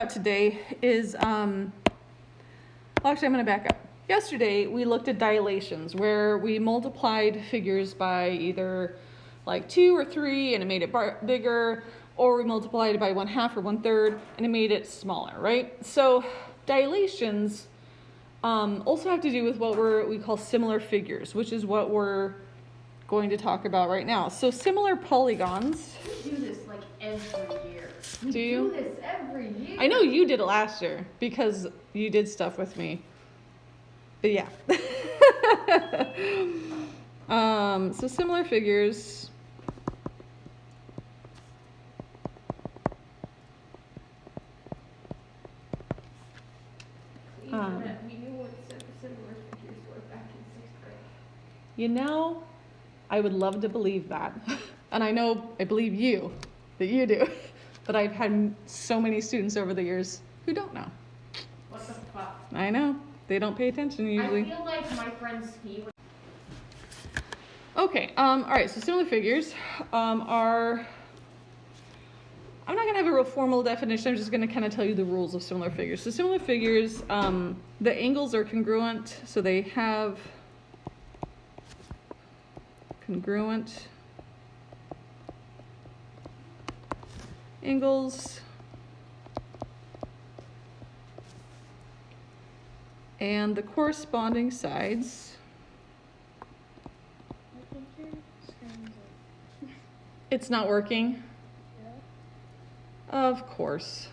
Today is, well, actually I'm going to back up. Yesterday we looked at dilations where we multiplied figures by either like 2 or 3 and it made it bigger, or we multiplied it by 1/2 or 1/3 and it made it smaller, right? So dilations also have to do with what we call similar figures, which is what we're going to talk about right now. So similar polygons. We do this like every year. We do you? Do this every year. I know you did it last year because you did stuff with me. But yeah. So similar figures. We knew what similar figures were back in 6th grade. You know, I would love to believe that. And I believe you, that you do. But I've had so many students over the years who don't know. What the fuck? I know. They don't pay attention usually. I feel like my friend Steve. Okay, all right, so similar figures are, I'm not going to have a real formal definition, I'm just going to kind of tell you the rules of similar figures. So similar figures, the angles are congruent, so they have congruent angles, and the corresponding sides it's not working. Yeah. Of course.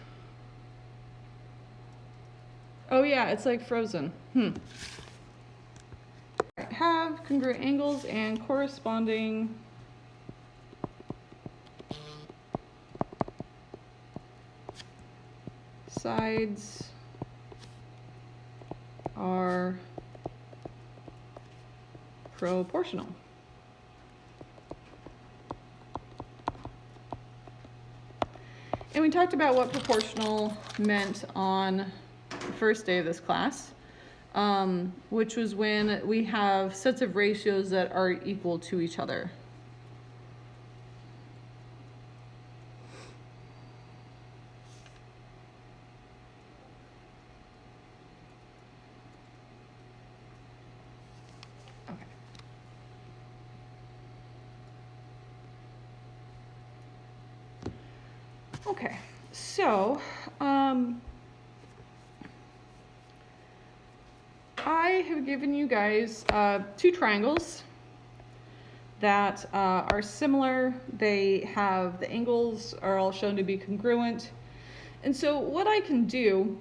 Oh yeah, it's like frozen. Have congruent angles and corresponding sides are proportional. And we talked about what proportional meant on the first day of this class, which was when we have sets of ratios that are equal to each other. Okay, so I have given you guys 2 triangles that are similar. They have the angles are all shown to be congruent. And so what I can do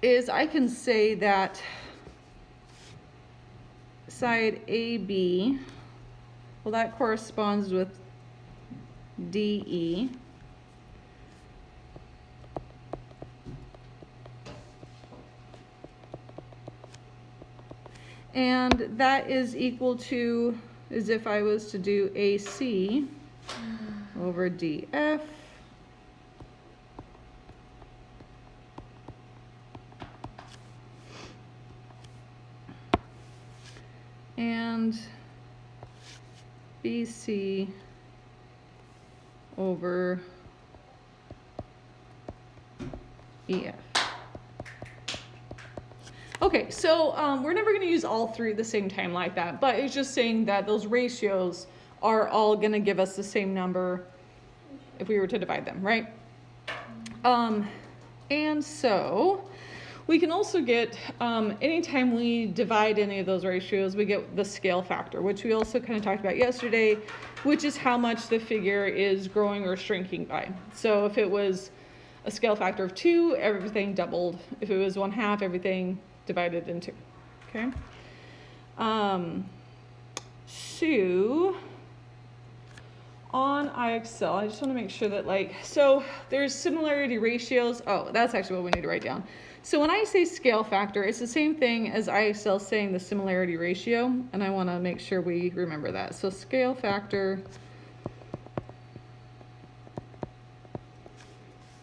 is I can say that side AB, well, that corresponds with DE. And that is equal to, as if I was to do AC over DF and BC over EF. Okay, so we're never going to use all 3 at the same time like that, but it's just saying that those ratios are all going to give us the same number if we were to divide them, right? And so we can also get, anytime we divide any of those ratios, we get the scale factor, which we also kind of talked about yesterday, which is how much the figure is growing or shrinking by. So if it was a scale factor of 2, everything doubled. If it was 1/2, everything divided in 2. Okay. So on IXL, I just want to make sure that so there's similarity ratios. Oh, that's actually what we need to write down. So when I say scale factor, it's the same thing as IXL saying the similarity ratio, and I want to make sure we remember that. So scale factor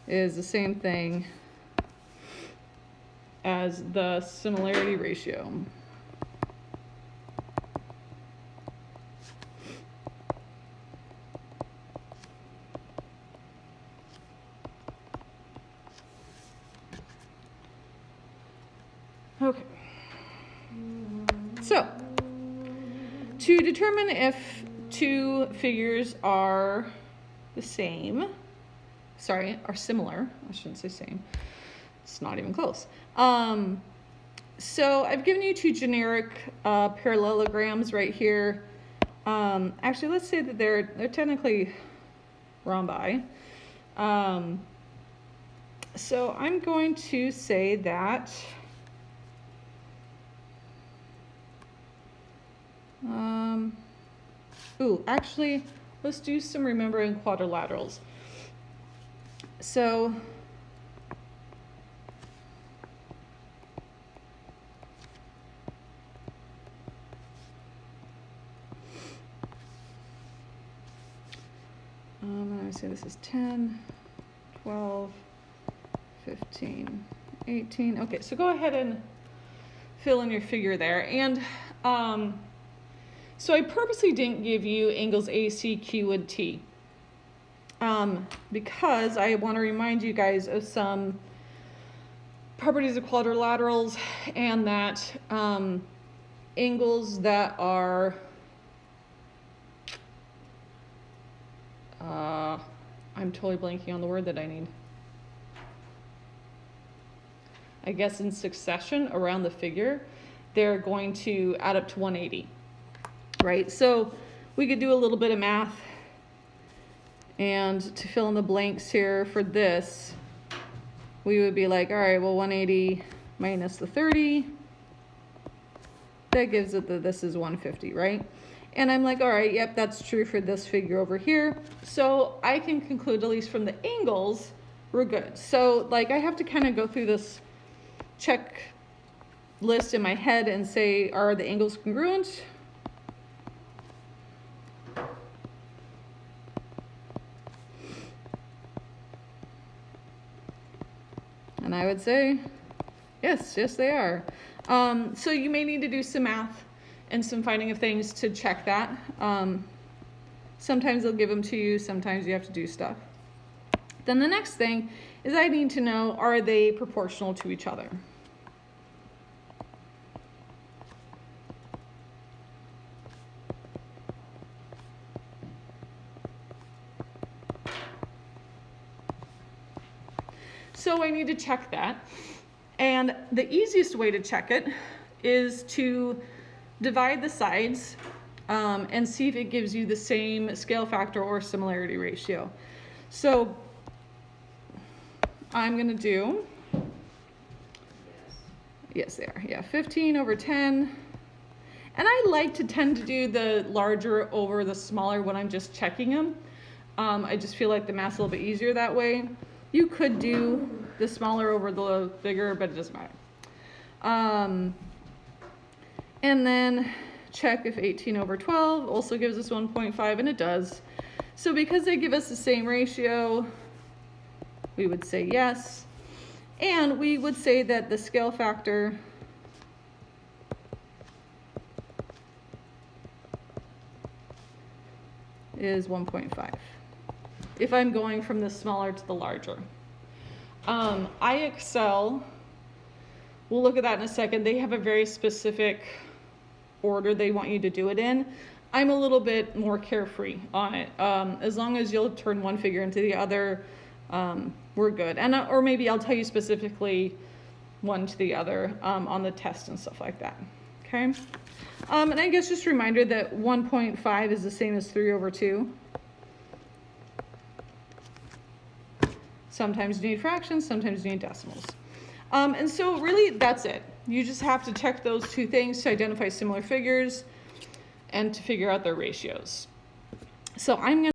is the same thing as the similarity ratio. Okay. So, to determine if two figures are the same, are similar, I shouldn't say same, it's not even close. So I've given you two generic parallelograms right here. Actually, let's say that they're technically rhombi. So I'm going to say that actually, let's do some remembering quadrilaterals. So I'm going to say this is 10, 12, 15, 18. Okay, so go ahead and fill in your figure there. And so I purposely didn't give you angles AC, Q, and T because I want to remind you guys of some properties of quadrilaterals, and that angles that are I'm totally blanking on the word that I need. I guess in succession around the figure, they're going to add up to 180, right? So we could do a little bit of math, and to fill in the blanks here for this, we would be like, all right, well, 180 minus the 30, that gives it that this is 150, right? And I'm like, all right, yep, that's true for this figure over here. So I can conclude, at least from the angles, we're good. So like I have to kind of go through this checklist in my head and say, are the angles congruent? And I would say, yes, they are. So you may need to do some math and some finding of things to check that. Sometimes they'll give them to you, sometimes you have to do stuff. Then the next thing is I need to know, are they proportional to each other? So I need to check that. And the easiest way to check it is to divide the sides and see if it gives you the same scale factor or similarity ratio. So I'm going to do, yes, they are, yeah, 15 over 10. And I like to tend to do the larger over the smaller when I'm just checking them. I just feel like the math's a little bit easier that way. You could do the smaller over the bigger, but it doesn't matter. And then check if 18 over 12 also gives us 1.5, and it does. So because they give us the same ratio, we would say yes. And we would say that the scale factor is 1.5. If I'm going from the smaller to the larger. IXL, we'll look at that in a second. They have a very specific order they want you to do it in. I'm a little bit more carefree on it. As long as you'll turn one figure into the other, we're good. And or maybe I'll tell you specifically one to the other on the test and stuff like that. Okay. And I guess just a reminder that 1.5 is the same as 3 over 2. Sometimes you need fractions, sometimes you need decimals. And so really that's it. You just have to check those two things to identify similar figures and to figure out their ratios. So I'm going to